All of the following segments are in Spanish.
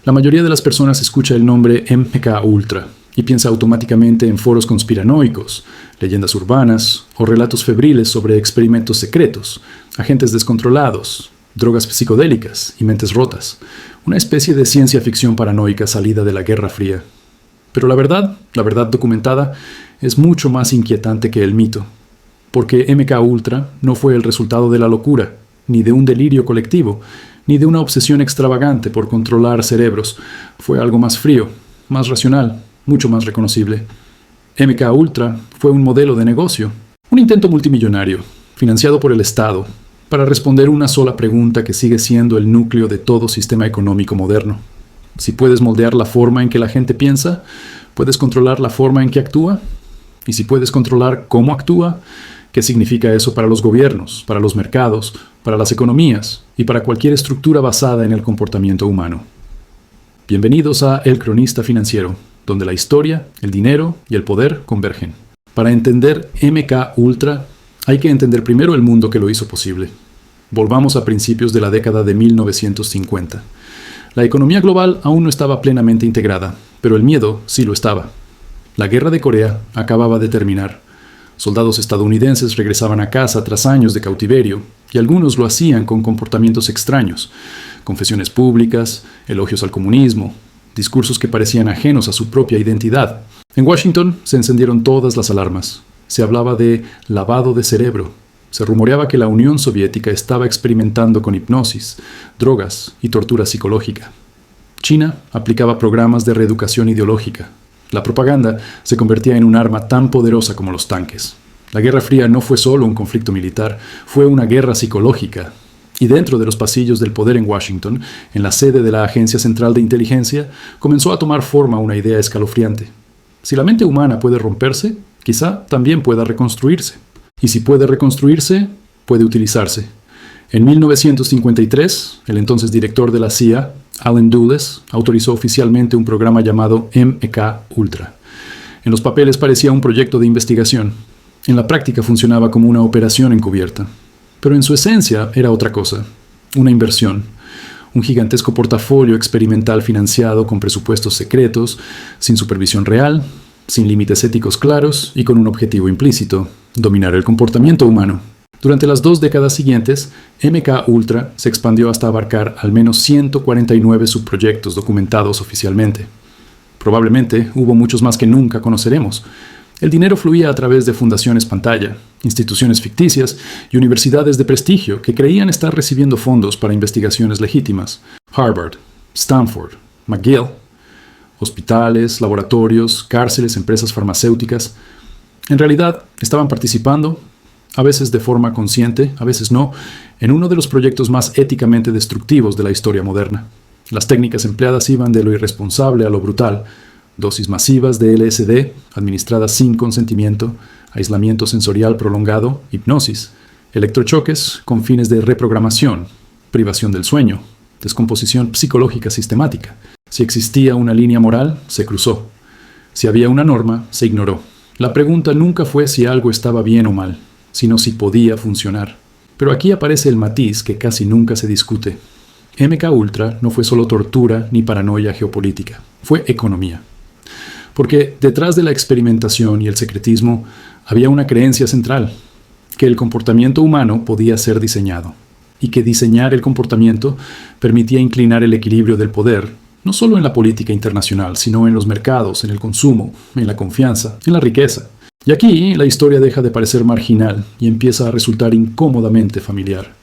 La mayoría de las personas escucha el nombre MK Ultra y piensa automáticamente en foros conspiranoicos, leyendas urbanas o relatos febriles sobre experimentos secretos, agentes descontrolados, drogas psicodélicas y mentes rotas, una especie de ciencia ficción paranoica salida de la Guerra Fría. Pero la verdad documentada, es mucho más inquietante que el mito, porque MK Ultra no fue el resultado de la locura, ni de un delirio colectivo, ni de una obsesión extravagante por controlar cerebros. Fue algo más frío, más racional, mucho más reconocible. MK Ultra fue un modelo de negocio, un intento multimillonario, financiado por el Estado, para responder una sola pregunta que sigue siendo el núcleo de todo sistema económico moderno. Si puedes moldear la forma en que la gente piensa, ¿puedes controlar la forma en que actúa? Y si puedes controlar cómo actúa, ¿qué significa eso para los gobiernos, para los mercados, para las economías y para cualquier estructura basada en el comportamiento humano? Bienvenidos a El Cronista Financiero, donde la historia, el dinero y el poder convergen. Para entender MK Ultra, hay que entender primero el mundo que lo hizo posible. Volvamos a principios de la década de 1950. La economía global aún no estaba plenamente integrada, pero el miedo sí lo estaba. La guerra de Corea acababa de terminar. Soldados estadounidenses regresaban a casa tras años de cautiverio, y algunos lo hacían con comportamientos extraños, confesiones públicas, elogios al comunismo, discursos que parecían ajenos a su propia identidad. En Washington se encendieron todas las alarmas. Se hablaba de lavado de cerebro. Se rumoreaba que la Unión Soviética estaba experimentando con hipnosis, drogas y tortura psicológica. China aplicaba programas de reeducación ideológica. La propaganda se convertía en un arma tan poderosa como los tanques. La Guerra Fría no fue solo un conflicto militar, fue una guerra psicológica. Y dentro de los pasillos del poder en Washington, en la sede de la Agencia Central de Inteligencia, comenzó a tomar forma una idea escalofriante. Si la mente humana puede romperse, quizá también pueda reconstruirse. Y si puede reconstruirse, puede utilizarse. En 1953, el entonces director de la CIA, Allen Dulles, autorizó oficialmente un programa llamado MK Ultra. En los papeles parecía un proyecto de investigación. En la práctica funcionaba como una operación encubierta. Pero en su esencia era otra cosa, una inversión. Un gigantesco portafolio experimental financiado con presupuestos secretos, sin supervisión real, sin límites éticos claros y con un objetivo implícito: dominar el comportamiento humano. Durante las 2 décadas siguientes, MK Ultra se expandió hasta abarcar al menos 149 subproyectos documentados oficialmente. Probablemente hubo muchos más que nunca conoceremos. El dinero fluía a través de fundaciones pantalla, instituciones ficticias y universidades de prestigio que creían estar recibiendo fondos para investigaciones legítimas. Harvard, Stanford, McGill, hospitales, laboratorios, cárceles, empresas farmacéuticas. En realidad, estaban participando, a veces de forma consciente, a veces no, en uno de los proyectos más éticamente destructivos de la historia moderna. Las técnicas empleadas iban de lo irresponsable a lo brutal: dosis masivas de LSD, administradas sin consentimiento, aislamiento sensorial prolongado, hipnosis, electrochoques con fines de reprogramación, privación del sueño, descomposición psicológica sistemática. Si existía una línea moral, se cruzó. Si había una norma, se ignoró. La pregunta nunca fue si algo estaba bien o mal, sino si podía funcionar. Pero aquí aparece el matiz que casi nunca se discute. MK Ultra no fue solo tortura ni paranoia geopolítica, fue economía. Porque detrás de la experimentación y el secretismo había una creencia central: que el comportamiento humano podía ser diseñado, y que diseñar el comportamiento permitía inclinar el equilibrio del poder, no solo en la política internacional, sino en los mercados, en el consumo, en la confianza, en la riqueza. Y aquí la historia deja de parecer marginal y empieza a resultar incómodamente familiar.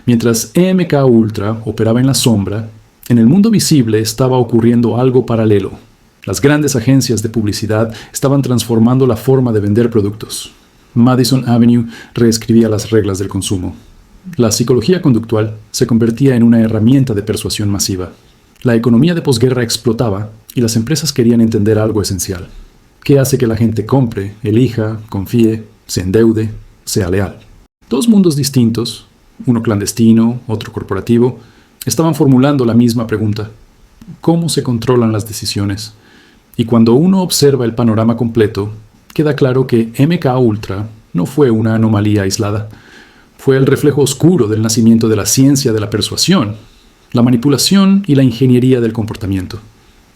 Mientras MK Ultra operaba en la sombra, en el mundo visible estaba ocurriendo algo paralelo. Las grandes agencias de publicidad estaban transformando la forma de vender productos. Madison Avenue reescribía las reglas del consumo. La psicología conductual se convertía en una herramienta de persuasión masiva. La economía de posguerra explotaba y las empresas querían entender algo esencial: ¿qué hace que la gente compre, elija, confíe, se endeude, sea leal? 2 mundos distintos, uno clandestino, otro corporativo, estaban formulando la misma pregunta: ¿cómo se controlan las decisiones? Y cuando uno observa el panorama completo, queda claro que MK Ultra no fue una anomalía aislada. Fue el reflejo oscuro del nacimiento de la ciencia de la persuasión, la manipulación y la ingeniería del comportamiento.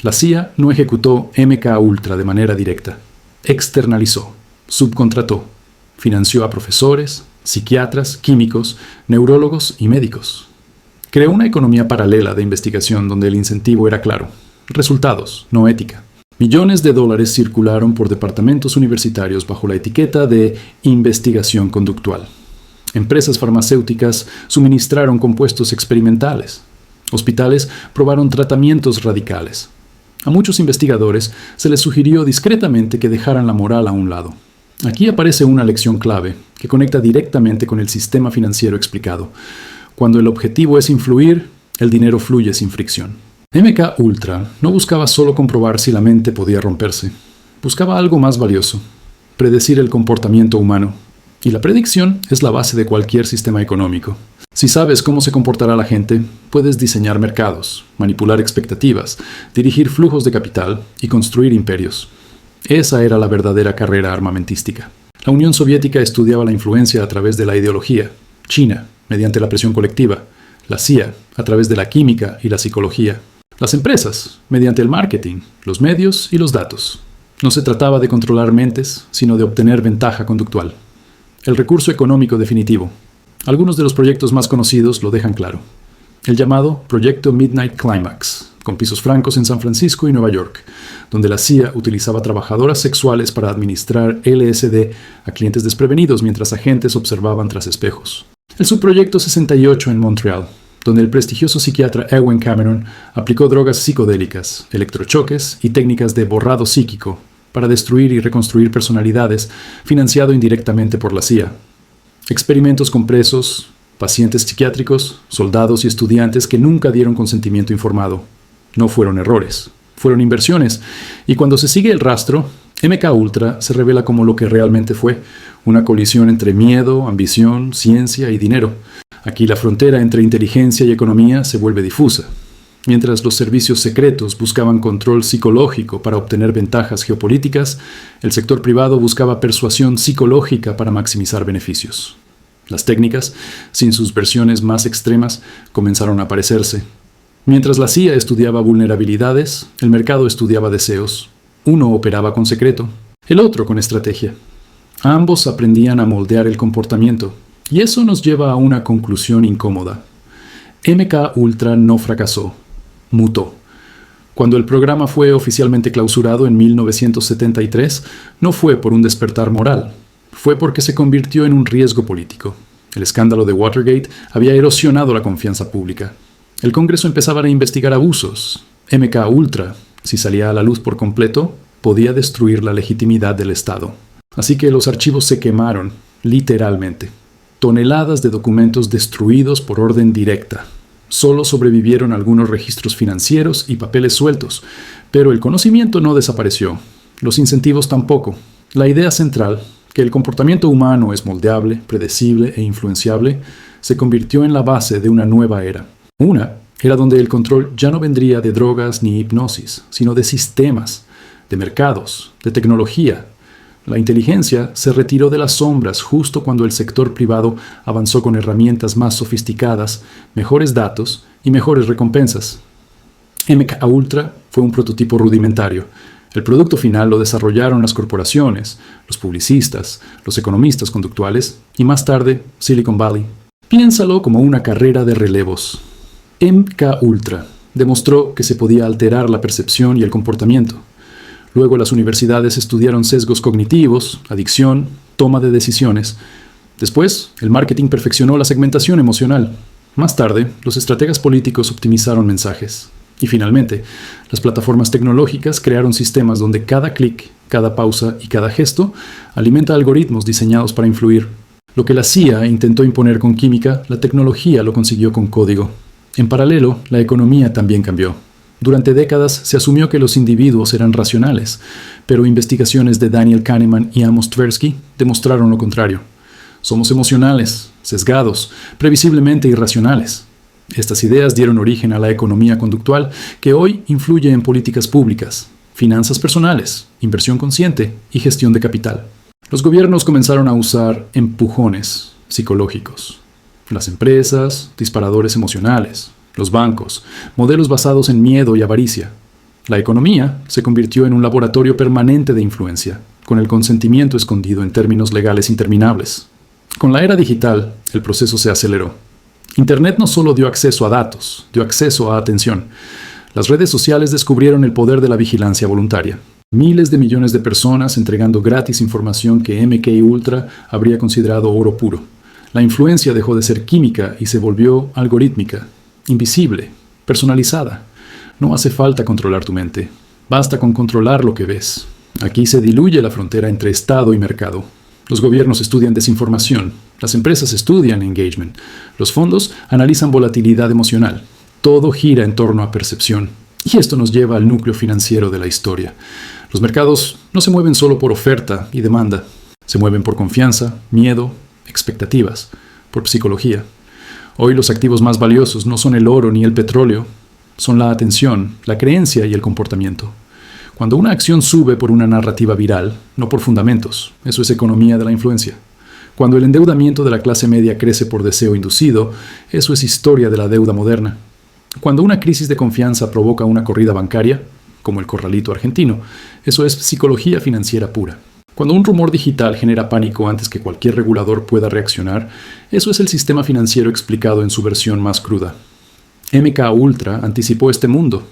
La CIA no ejecutó MK Ultra de manera directa. Externalizó, subcontrató, financió a profesores, psiquiatras, químicos, neurólogos y médicos. Creó una economía paralela de investigación donde el incentivo era claro: resultados, no ética. Millones de dólares circularon por departamentos universitarios bajo la etiqueta de investigación conductual. Empresas farmacéuticas suministraron compuestos experimentales. Hospitales probaron tratamientos radicales. A muchos investigadores se les sugirió discretamente que dejaran la moral a un lado. Aquí aparece una lección clave que conecta directamente con el sistema financiero explicado. Cuando el objetivo es influir, el dinero fluye sin fricción. MK Ultra no buscaba solo comprobar si la mente podía romperse. Buscaba algo más valioso: predecir el comportamiento humano. Y la predicción es la base de cualquier sistema económico. Si sabes cómo se comportará la gente, puedes diseñar mercados, manipular expectativas, dirigir flujos de capital y construir imperios. Esa era la verdadera carrera armamentística. La Unión Soviética estudiaba la influencia a través de la ideología, China, mediante la presión colectiva, la CIA, a través de la química y la psicología, las empresas, mediante el marketing, los medios y los datos. No se trataba de controlar mentes, sino de obtener ventaja conductual. El recurso económico definitivo. Algunos de los proyectos más conocidos lo dejan claro. El llamado Proyecto Midnight Climax, con pisos francos en San Francisco y Nueva York, donde la CIA utilizaba trabajadoras sexuales para administrar LSD a clientes desprevenidos mientras agentes observaban tras espejos. El subproyecto 68 en Montreal, donde el prestigioso psiquiatra Erwin Cameron aplicó drogas psicodélicas, electrochoques y técnicas de borrado psíquico para destruir y reconstruir personalidades, financiado indirectamente por la CIA. Experimentos con presos, pacientes psiquiátricos, soldados y estudiantes que nunca dieron consentimiento informado. No fueron errores, fueron inversiones, y cuando se sigue el rastro, MK Ultra se revela como lo que realmente fue: una colisión entre miedo, ambición, ciencia y dinero. Aquí la frontera entre inteligencia y economía se vuelve difusa. Mientras los servicios secretos buscaban control psicológico para obtener ventajas geopolíticas, el sector privado buscaba persuasión psicológica para maximizar beneficios. Las técnicas, sin sus versiones más extremas, comenzaron a aparecerse. Mientras la CIA estudiaba vulnerabilidades, el mercado estudiaba deseos. Uno operaba con secreto, el otro con estrategia. Ambos aprendían a moldear el comportamiento, y eso nos lleva a una conclusión incómoda. MK Ultra no fracasó. Mutó. Cuando el programa fue oficialmente clausurado en 1973, no fue por un despertar moral, fue porque se convirtió en un riesgo político. El escándalo de Watergate había erosionado la confianza pública. El Congreso empezaba a investigar abusos. MK Ultra, si salía a la luz por completo, podía destruir la legitimidad del Estado. Así que los archivos se quemaron, literalmente. Toneladas de documentos destruidos por orden directa. Solo sobrevivieron algunos registros financieros y papeles sueltos, pero el conocimiento no desapareció, los incentivos tampoco. La idea central, que el comportamiento humano es moldeable, predecible e influenciable, se convirtió en la base de una nueva era. Una era donde el control ya no vendría de drogas ni hipnosis, sino de sistemas, de mercados, de tecnología. La inteligencia se retiró de las sombras justo cuando el sector privado avanzó con herramientas más sofisticadas, mejores datos y mejores recompensas. MK Ultra fue un prototipo rudimentario. El producto final lo desarrollaron las corporaciones, los publicistas, los economistas conductuales y más tarde Silicon Valley. Piénsalo como una carrera de relevos. MK Ultra demostró que se podía alterar la percepción y el comportamiento. Luego las universidades estudiaron sesgos cognitivos, adicción, toma de decisiones. Después, el marketing perfeccionó la segmentación emocional. Más tarde, los estrategas políticos optimizaron mensajes. Y finalmente, las plataformas tecnológicas crearon sistemas donde cada clic, cada pausa y cada gesto alimenta algoritmos diseñados para influir. Lo que la CIA intentó imponer con química, la tecnología lo consiguió con código. En paralelo, la economía también cambió. Durante décadas se asumió que los individuos eran racionales, pero investigaciones de Daniel Kahneman y Amos Tversky demostraron lo contrario. Somos emocionales, sesgados, previsiblemente irracionales. Estas ideas dieron origen a la economía conductual, que hoy influye en políticas públicas, finanzas personales, inversión consciente y gestión de capital. Los gobiernos comenzaron a usar empujones psicológicos. Las empresas, disparadores emocionales. Los bancos, modelos basados en miedo y avaricia. La economía se convirtió en un laboratorio permanente de influencia, con el consentimiento escondido en términos legales interminables. Con la era digital, el proceso se aceleró. Internet no solo dio acceso a datos, dio acceso a atención. Las redes sociales descubrieron el poder de la vigilancia voluntaria. Miles de millones de personas entregando gratis información que MK Ultra habría considerado oro puro. La influencia dejó de ser química y se volvió algorítmica, invisible, personalizada. No hace falta controlar tu mente. Basta con controlar lo que ves. Aquí se diluye la frontera entre Estado y mercado. Los gobiernos estudian desinformación. Las empresas estudian engagement. Los fondos analizan volatilidad emocional. Todo gira en torno a percepción. Y esto nos lleva al núcleo financiero de la historia. Los mercados no se mueven solo por oferta y demanda. Se mueven por confianza, miedo, expectativas, por psicología. Hoy los activos más valiosos no son el oro ni el petróleo, son la atención, la creencia y el comportamiento. Cuando una acción sube por una narrativa viral, no por fundamentos, eso es economía de la influencia. Cuando el endeudamiento de la clase media crece por deseo inducido, eso es historia de la deuda moderna. Cuando una crisis de confianza provoca una corrida bancaria, como el corralito argentino, eso es psicología financiera pura. Cuando un rumor digital genera pánico antes que cualquier regulador pueda reaccionar, eso es el sistema financiero explicado en su versión más cruda. MK Ultra anticipó este mundo,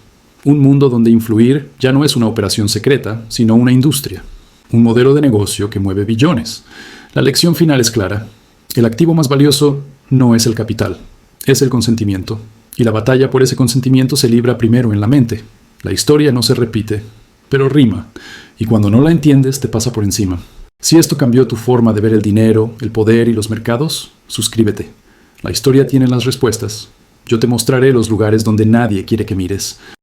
un mundo donde influir ya no es una operación secreta, sino una industria, un modelo de negocio que mueve billones. La lección final es clara. El activo más valioso no es el capital, es el consentimiento. Y la batalla por ese consentimiento se libra primero en la mente. La historia no se repite, pero rima, y cuando no la entiendes te pasa por encima. Si esto cambió tu forma de ver el dinero, el poder y los mercados, suscríbete. La historia tiene las respuestas. Yo te mostraré los lugares donde nadie quiere que mires.